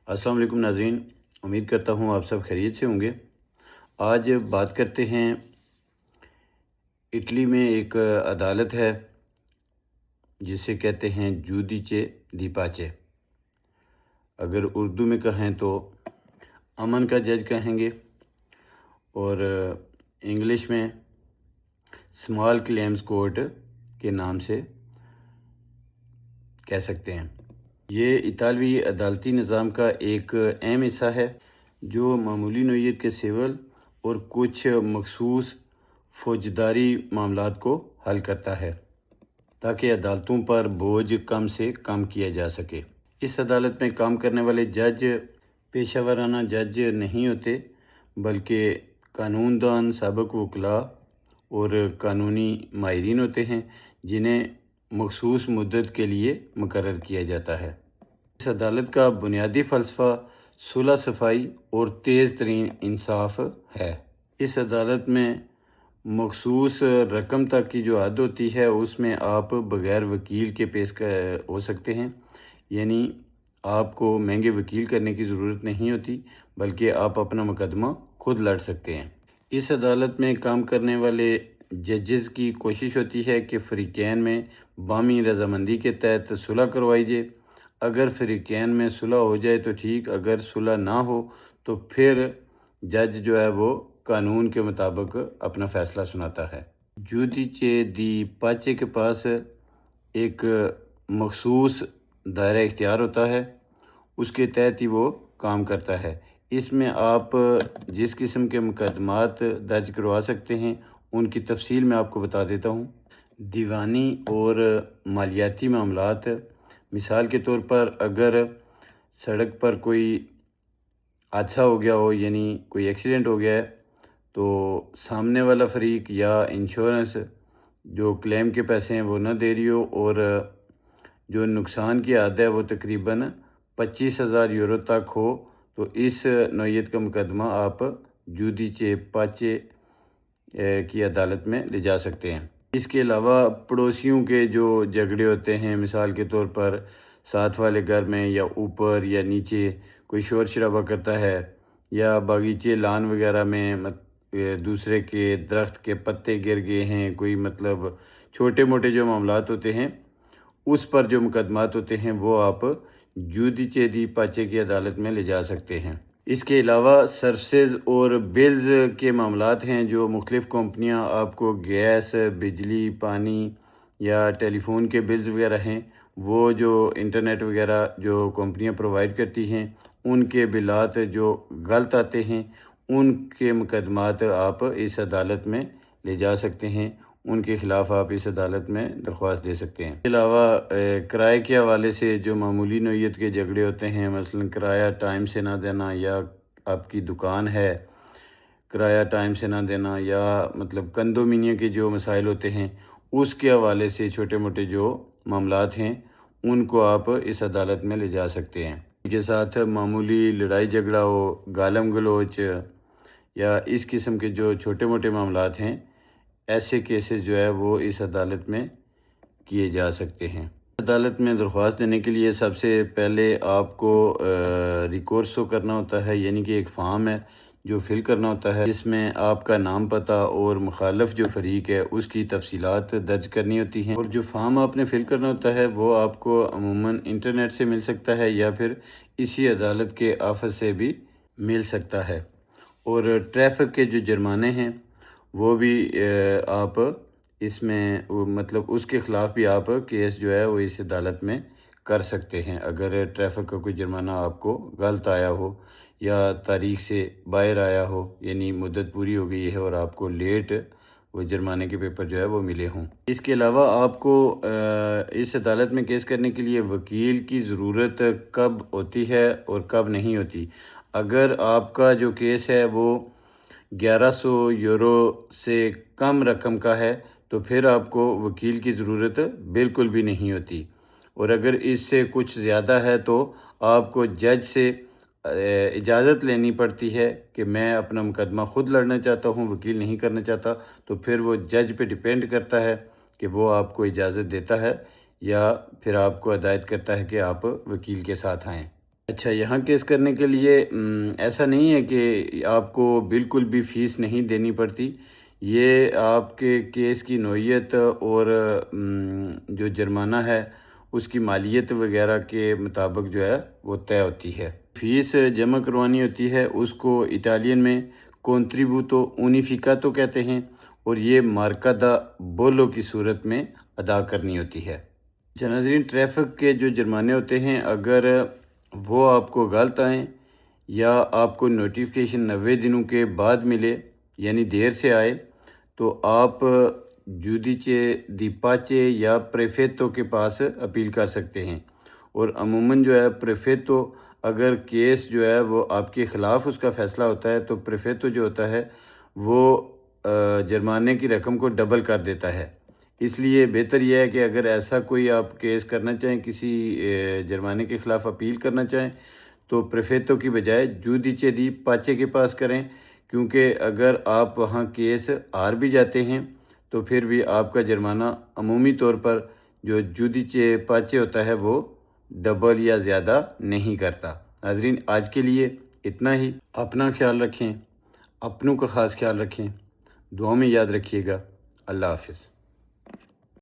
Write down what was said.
अस्सलाम वालेकुम नाज़रीन, उम्मीद करता हूँ आप सब खैरियत से होंगे। आज बात करते हैं, इटली में एक अदालत है जिसे कहते हैं जूडिce दी पाचे। अगर उर्दू में कहें तो अमन का जज कहेंगे, और इंग्लिश में स्मॉल क्लेम्स कोर्ट के नाम से कह सकते हैं। ये इतालवी अदालती निज़ाम का एक अहम हिस्सा है जो मामूली नौइयत के सिविल और कुछ मखसूस फौजदारी मामलात को हल करता है ताकि अदालतों पर बोझ कम से कम किया जा सके। इस अदालत में काम करने वाले जज पेशा वराना जज नहीं होते, बल्कि कानूनदान, साबिक वकला और कानूनी माहिरीन होते हैं जिन्हें मखसूस मुद्दत के लिए मुकर्रर किया जाता है। इस अदालत का बुनियादी फ़लसफ़ा सुलह सफ़ाई और तेज़ तरीन इंसाफ है। इस अदालत में मखसूस रकम तक की जो हद होती है उसमें आप बग़ैर वकील के पेश हो सकते हैं, यानी आपको महंगे वकील करने की ज़रूरत नहीं होती, बल्कि आप अपना मुकदमा खुद लड़ सकते हैं। इस अदालत में काम करने वाले जजेस की कोशिश होती है कि फ़रीक़ैन में बामी रज़ामंदी के तहत सुलह करवाई जाए। अगर फ़रीक़ैन में सुलह हो जाए तो ठीक, अगर सुलह ना हो तो फिर जज जो है वो कानून के मुताबिक अपना फ़ैसला सुनाता है। जूडिce दी पाचे के पास एक मखसूस दायरा इख्तियार होता है, उसके तहत ही वो काम करता है। इसमें आप जिस किस्म के मुकदमात दर्ज करवा सकते हैं उनकी तफसील मैं आपको बता देता हूँ। दीवानी और मालियाती मामलात, मिसाल के तौर पर अगर सड़क पर कोई हादसा हो गया हो, यानी कोई एक्सीडेंट हो गया है, तो सामने वाला फ़रीक या इंश्योरेंस जो क्लेम के पैसे हैं वो ना दे रही हो और जो नुकसान की हद है वो तकरीबन 25,000 यूरो तक हो, तो इस नौइयत का मुकदमा आप जूडिce पाचे की अदालत में ले जा सकते हैं। इसके अलावा पड़ोसियों के जो झगड़े होते हैं, मिसाल के तौर पर साथ वाले घर में या ऊपर या नीचे कोई शोर शराबा करता है, या बागीचे लान वगैरह में दूसरे के दरख्त के पत्ते गिर गए हैं, कोई मतलब छोटे मोटे जो मामलात होते हैं उस पर जो मुकदमात होते हैं वो आप जूडिce दी पाचे की अदालत में ले जा सकते हैं। इसके अलावा सर्विसेज और बिल्स के मामलात हैं, जो मुख्तलिफ़ कंपनियां आपको गैस, बिजली, पानी या टेलीफोन के बिल्स वगैरह हैं, वो जो इंटरनेट वगैरह जो कंपनियां प्रोवाइड करती हैं उनके बिलात जो गलत आते हैं उनके मुकदमात आप इस अदालत में ले जा सकते हैं। उनके ख़िलाफ़ आप इस अदालत में दरख्वास्त दे सकते हैं। इसके अलावा किराए के हवाले से जो मामूली नौइयत के झगड़े होते हैं, मसलन किराया टाइम से ना देना, या आपकी दुकान है किराया टाइम से ना देना, या मतलब कंडोमिनियम के जो मसाइल होते हैं उसके हवाले से छोटे मोटे जो मामलात हैं उनको आप इस अदालत में ले जा सकते हैं। इसके साथ मामूली लड़ाई झगड़ा हो, गालम गलोच या इस किस्म के जो छोटे मोटे मामलात हैं, ऐसे केसेस जो है वो इस अदालत में किए जा सकते हैं। अदालत में दरख्वास्त देने के लिए सबसे पहले आपको रिकोर्स करना होता है, यानी कि एक फॉर्म है जो फ़िल करना होता है, जिसमें आपका नाम, पता और मुखालफ जो फ़रीक है उसकी तफसीलात दर्ज करनी होती हैं। और जो फॉर्म आपने फ़िल करना होता है वो आपको अमूमन इंटरनेट से मिल सकता है या फिर इसी अदालत के ऑफिस से भी मिल सकता है। और ट्रैफिक के जो जुर्माने हैं वो भी आप इसमें मतलब उसके ख़िलाफ़ भी आप केस जो है वो इस अदालत में कर सकते हैं। अगर ट्रैफिक का कोई जुर्माना आपको गलत आया हो या तारीख से बाहर आया हो, यानी मुद्दत पूरी हो गई है और आपको लेट वो जुर्माने के पेपर जो है वो मिले हों। इसके अलावा आपको इस अदालत में केस करने के लिए वकील की ज़रूरत कब होती है और कब नहीं होती। अगर आपका जो केस है वो 1100 यूरो से कम रकम का है तो फिर आपको वकील की ज़रूरत बिल्कुल भी नहीं होती, और अगर इससे कुछ ज़्यादा है तो आपको जज से इजाज़त लेनी पड़ती है कि मैं अपना मुकदमा ख़ुद लड़ना चाहता हूँ, वकील नहीं करना चाहता। तो फिर वो जज पे डिपेंड करता है कि वो आपको इजाज़त देता है या फिर आपको हिदायत करता है कि आप वकील के साथ आएँ। अच्छा, यहाँ केस करने के लिए ऐसा नहीं है कि आप को बिल्कुल भी फ़ीस नहीं देनी पड़ती। ये आपके केस की नौइयत और जो जुर्माना है उसकी मालियत वग़ैरह के मुताबिक जो है वो तय होती है। फ़ीस जमा करवानी होती है उसको इटालियन में कॉन्ट्रिब्यूटो unificato कहते हैं और ये मार्का दा बोलो की सूरत में अदा करनी होती है। अच्छा नाज़रीन, ट्रैफ़िक के जो जुर्माने होते हैं अगर वो आपको गलत आएँ या आपको नोटिफिकेशन 90 दिनों के बाद मिले यानी देर से आए तो आप जुडिce दी पाचे या प्रेफेतो के पास अपील कर सकते हैं। और अमूमन जो है प्रेफेतो अगर केस जो है वो आपके ख़िलाफ़ उसका फ़ैसला होता है तो प्रेफेतो जो होता है वो जुर्माने की रकम को डबल कर देता है। इसलिए बेहतर यह है कि अगर ऐसा कोई आप केस करना चाहें, किसी जुर्माने के ख़िलाफ़ अपील करना चाहें तो प्रेफेतो की बजाय जुडिce दी पाचे के पास करें, क्योंकि अगर आप वहाँ केस हार भी जाते हैं तो फिर भी आपका जुर्माना अमूमी तौर पर जो जुडिce पाचे होता है वो डबल या ज़्यादा नहीं करता। नाज़रीन, आज के लिए इतना ही। अपना ख्याल रखें, अपनों का ख़ास ख्याल रखें, दुआ में याद रखिएगा। अल्लाह हाफ़िज़।